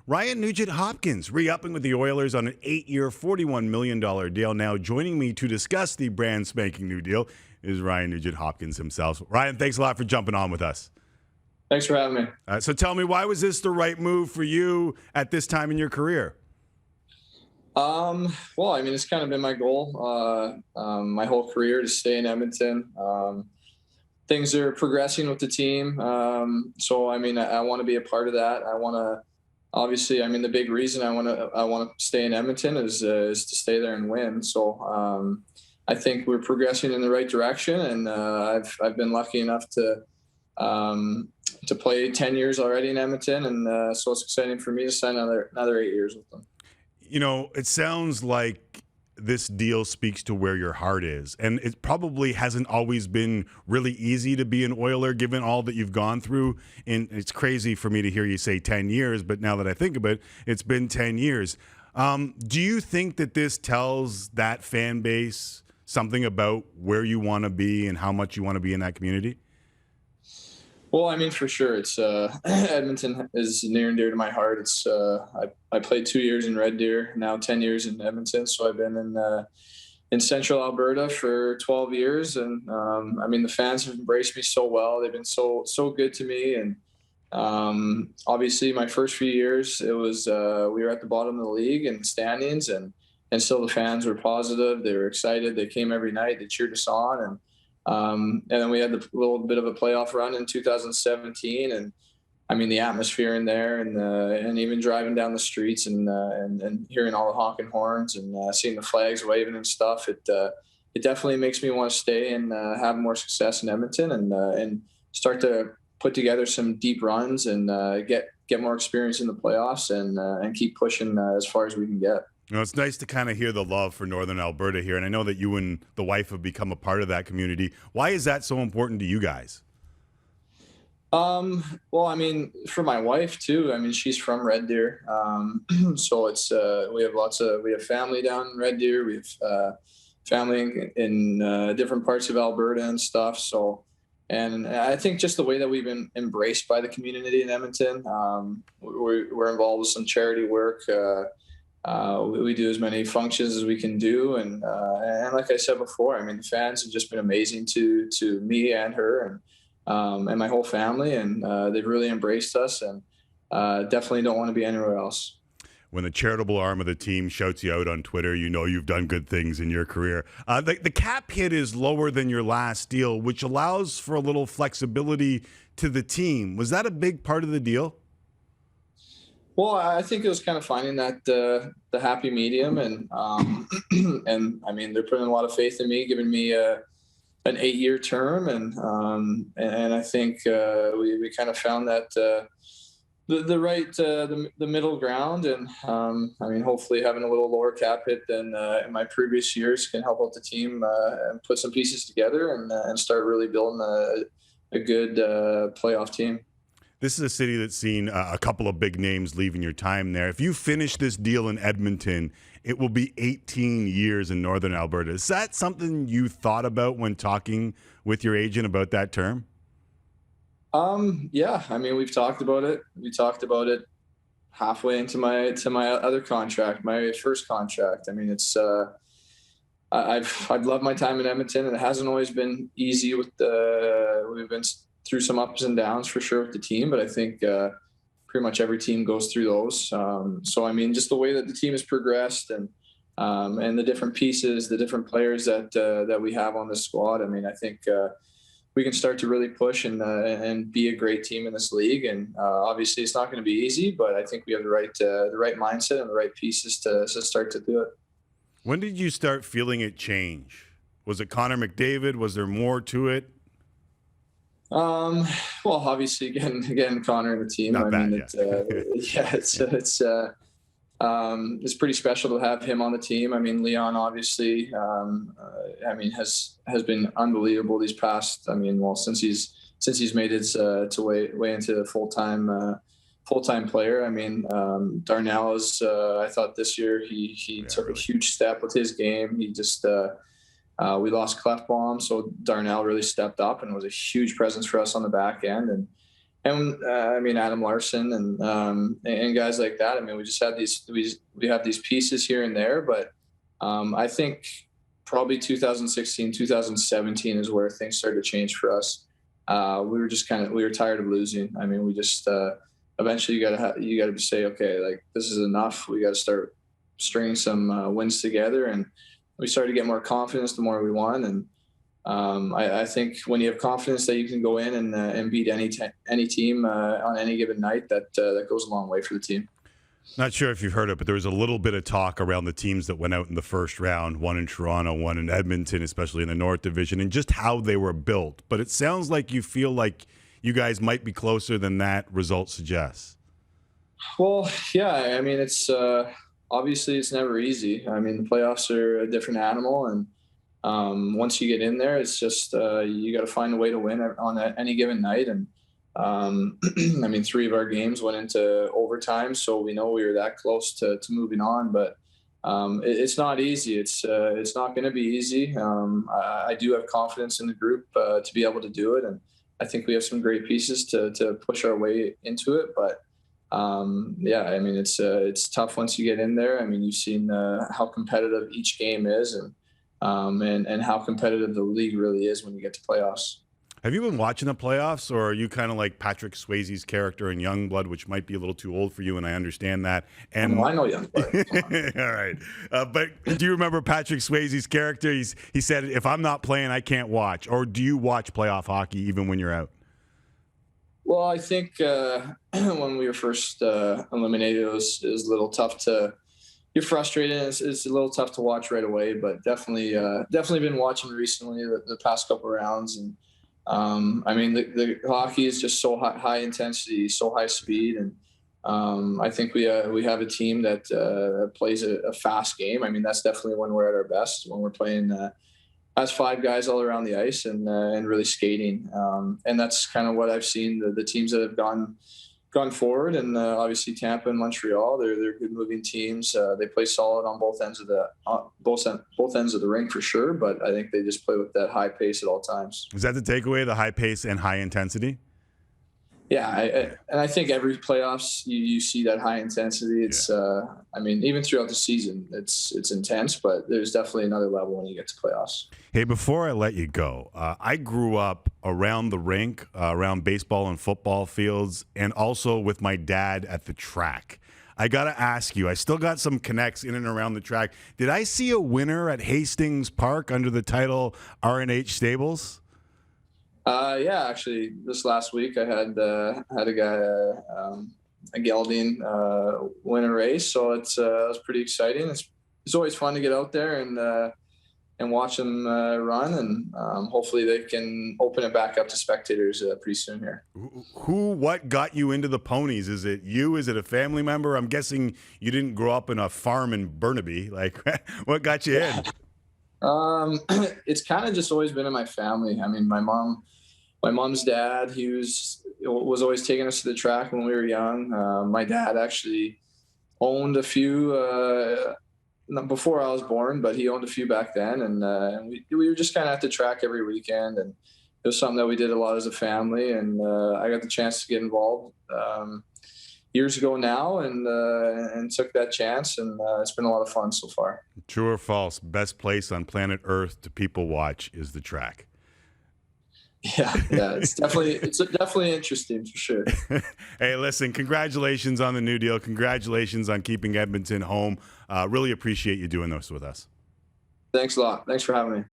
Ryan Nugent-Hopkins re-upping with the Oilers on an 8-year, $41 million deal. Now joining me to discuss the brand spanking new deal is Ryan Nugent-Hopkins himself. Ryan, thanks a lot for jumping on with us. Thanks for having me. So tell me, why was this the right move for you at this time in your career? Well, I mean, it's kind of been my goal my whole career to stay in Edmonton. Things are progressing with the team. So, I mean, I want to be a part of that. I want to, obviously, I mean, the big reason I want to stay in Edmonton is to stay there and win. So, I think we're progressing in the right direction, and I've been lucky enough to play 10 years already in Edmonton, and so it's exciting for me to sign another 8 years with them. You know, it sounds like this deal speaks to where your heart is. And it probably hasn't always been really easy to be an Oiler given all that you've gone through. And it's crazy for me to hear you say 10 years, but now that I think of it, it's been 10 years. Do you think that this tells that fan base something about where you want to be and how much you want to be in that community? Well, I mean, for sure, it's Edmonton is near and dear to my heart. It's I played 2 years in Red Deer, now 10 years in Edmonton. So I've been in Central Alberta for 12 years, and I mean, the fans have embraced me so well. They've been so good to me, and obviously, my first few years, it was we were at the bottom of the league in the standings, and still the fans were positive. They were excited. They came every night. They cheered us on, and then we had the little bit of a playoff run in 2017, and I mean the atmosphere in there, and even driving down the streets and hearing all the honking horns and seeing the flags waving and stuff. It definitely makes me want to stay and have more success in Edmonton and start to put together some deep runs and get more experience in the playoffs and keep pushing as far as we can get. You know, it's nice to kind of hear the love for Northern Alberta here, and I know that you and the wife have become a part of that community. Why is that so important to you guys? Well, I mean, for my wife too. I mean, she's from Red Deer, so it's we have family down in Red Deer. We have family in different parts of Alberta and stuff. So, and I think just the way that we've been embraced by the community in Edmonton. We're involved with some charity work. We do as many functions as we can do, and like I said before, I mean the fans have just been amazing to me and her and my whole family, and they've really embraced us, and definitely don't want to be anywhere else. When the charitable arm of the team shouts you out on Twitter, you know you've done good things in your career. The cap hit is lower than your last deal, which allows for a little flexibility to the team. Was that a big part of the deal? Well, I think it was kind of finding that the happy medium, and and I mean they're putting a lot of faith in me, giving me an 8-year term, and I think we kind of found that the right the middle ground, and I mean hopefully having a little lower cap hit than in my previous years can help out the team and put some pieces together and start really building a good playoff team. This is a city that's seen a couple of big names leaving your time there. If you finish this deal in Edmonton, it will be 18 years in Northern Alberta. Is that something you thought about when talking with your agent about that term? Yeah, I mean, we've talked about it. We talked about it halfway into my other contract, my first contract. I mean, it's I've loved my time in Edmonton, and it hasn't always been easy with we've been through some ups and downs for sure with the team, but I think pretty much every team goes through those. So I mean, just the way that the team has progressed and the different pieces, the different players that we have on this squad. I mean, I think we can start to really push and be a great team in this league. And obviously, it's not going to be easy, but I think we have the right mindset and the right pieces to start to do it. When did you start feeling it change? Was it Connor McDavid? Was there more to it? Well, obviously, again, Connor and the team. Not I bad, mean, it's pretty special to have him on the team. I mean, Leon obviously, I mean, has been unbelievable these past. I mean, well, since he's made his way into a full-time player. I mean, Darnell is. I thought this year he took a huge step with his game. He just. We lost Clefbaum, so Darnell really stepped up and was a huge presence for us on the back end. and I mean Adam Larson and guys like that. I mean, we just have we have these pieces here and there, but I think probably 2016, 2017 is where things started to change for us. We were just we were tired of losing. I mean, we just eventually you gotta say, okay, like this is enough. We got to start stringing some wins together, and we started to get more confidence the more we won. And I think when you have confidence that you can go in and beat any team on any given night, that goes a long way for the team. Not sure if you've heard it, but there was a little bit of talk around the teams that went out in the first round, one in Toronto, one in Edmonton, especially in the North Division, and just how they were built. But it sounds like you feel like you guys might be closer than that result suggests. Well, yeah, I mean, it's obviously it's never easy. I mean, the playoffs are a different animal, and once you get in there, it's just you got to find a way to win on any given night. And I mean, 3 of our games went into overtime, so we know we were that close to moving on. But it's not easy. It's not going to be easy. I do have confidence in the group to be able to do it, and I think we have some great pieces to push our way into it. But yeah, I mean, it's tough once you get in there. I mean, you've seen how competitive each game is, and how competitive the league really is when you get to playoffs. Have you been watching the playoffs, or are you kind of like Patrick Swayze's character in Youngblood, which might be a little too old for you, and I understand that. And I know Youngblood. All right. But do you remember Patrick Swayze's character? He said, if I'm not playing, I can't watch. Or do you watch playoff hockey even when you're out? Well, I think when we were first eliminated, it was a little tough to. You're frustrated. It's a little tough to watch right away, but definitely been watching recently the past couple of rounds. And I mean, the hockey is just so high intensity, so high speed, and I think we have a team that plays a fast game. I mean, that's definitely when we're at our best, when we're playing as 5 guys all around the ice and really skating. And that's kind of what I've seen the teams that have gone forward, and obviously Tampa and Montreal. They're good moving teams. They play solid on both ends of the rink for sure. But I think they just play with that high pace at all times. Is that the takeaway? The high pace and high intensity? Yeah, and I think every playoffs you see that high intensity. It's I mean, even throughout the season, it's intense, but there's definitely another level when you get to playoffs. Hey, before I let you go, I grew up around the rink, around baseball and football fields, and also with my dad at the track. I got to ask you, I still got some connects in and around the track. Did I see a winner at Hastings Park under the title R&H Stables? Yeah, actually, this last week I had a guy, a gelding, win a race, so it was pretty exciting. It's always fun to get out there and watch them run, and hopefully they can open it back up to spectators pretty soon here. What got you into the ponies? Is it you? Is it a family member? I'm guessing you didn't grow up in a farm in Burnaby. Like, what got you in? It's kind of just always been in my family. I mean, my mom's dad, he was always taking us to the track when we were young. My dad actually owned a few not before I was born, but he owned a few back then, and we were just kind of at the track every weekend, and it was something that we did a lot as a family. And I got the chance to get involved years ago now, and took that chance, and it's been a lot of fun so far. True or false? Best place on planet Earth to people watch is the track. Yeah, it's definitely interesting for sure. Hey, listen, congratulations on the new deal. Congratulations on keeping Edmonton home. Really appreciate you doing this with us. Thanks a lot. Thanks for having me.